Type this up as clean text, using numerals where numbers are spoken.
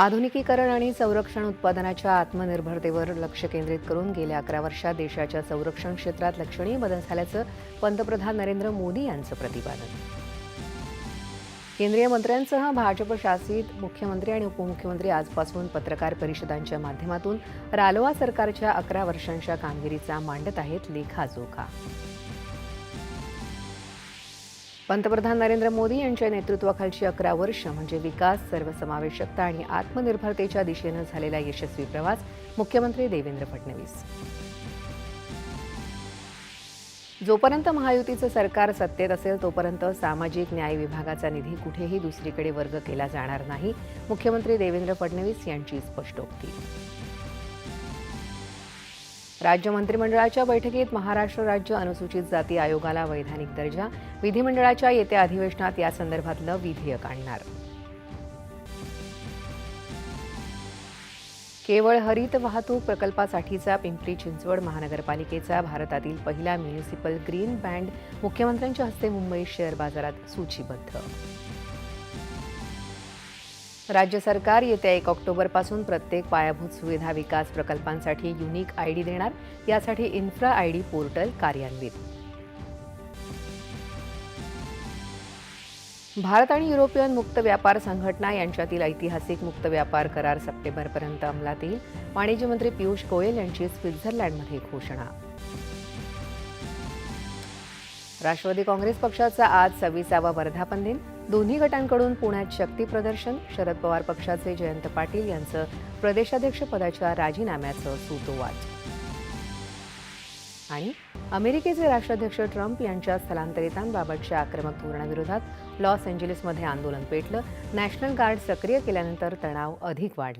आधुनिकीकरण आणि संरक्षण उत्पादनाच्या आत्मनिर्भरतेवर लक्ष केंद्रित करून गेल्या 11 वर्षात देशाच्या संरक्षण क्षेत्रात लक्षणीय बदल झाल्याचं पंतप्रधान नरेंद्र मोदी यांचं प्रतिपादन. केंद्रीय मंत्र्यांसह भाजप शासित मुख्यमंत्री आणि उपमुख्यमंत्री आजपासून पत्रकार परिषदांच्या माध्यमातून रालोआ सरकारच्या 11 वर्षांच्या कामगिरीचा मांडत आहेत लेखाजोखा. पंतप्रधान नरेंद्र मोदी यांच्या नेतृत्वाखालची 11 वर्ष म्हणजे विकास, सर्वसमावेशकता आणि आत्मनिर्भरतेच्या दिशेनं झालेला यशस्वी प्रवास. मुख्यमंत्री देवेंद्र फडणवीस. जोपर्यंत महायुतीचं सरकार सत्तेत असेल तोपर्यंत सामाजिक न्याय विभागाचा निधी कुठेही दुसरीकडे वर्ग केला जाणार नाही. मुख्यमंत्री देवेंद्र फडणवीस यांची स्पष्टोक्ती. राज्य मंत्रिमंडळाच्या बैठकीत महाराष्ट्र राज्य अनुसूचित जाती आयोगाला वैधानिक दर्जा. विधिमंडळाच्या येत्या अधिवेशनात यासंदर्भातलं विधेयक आणणार. केवळ हरित वाहतूक प्रकल्पासाठीचा पिंपरी चिंचवड महानगरपालिकेचा भारतातील पहिला म्युनिसिपल ग्रीन बँड मुख्यमंत्र्यांच्या हस्ते मुंबई शेअर बाजारात सूचीबद्ध. राज्य सरकार येत्या 1 ऑक्टोबरपासून प्रत्येक पायाभूत सुविधा विकास प्रकल्पांसाठी युनिक आयडी देणार. यासाठी इन्फ्रा आयडी पोर्टल कार्यान्वित. भारत आणि युरोपियन मुक्त व्यापार संघटना यांच्यातील ऐतिहासिक मुक्त व्यापार करार सप्टेंबरपर्यंत अंमलात येईल. वाणिज्य मंत्री पियुष गोयल यांची स्वित्झर्लंडमध्ये घोषणा. राष्ट्रवादी काँग्रेस पक्षाचा आज 26वा वर्धापन दिन. दोन्ही गटांकडून पुण्यात शक्ती प्रदर्शन. शरद पवार पक्षाचे जयंत पाटील यांचं प्रदेशाध्यक्षपदाच्या राजीनाम्याचं सूतोवाच. आणि अमेरिकेचे राष्ट्राध्यक्ष ट्रम्प यांच्या स्थलांतरितांबाबतच्या आक्रमक धोरणाविरोधात लॉस एंजेलिसमध्ये आंदोलन पेटलं. नॅशनल गार्ड सक्रिय केल्यानंतर तणाव अधिक वाढला.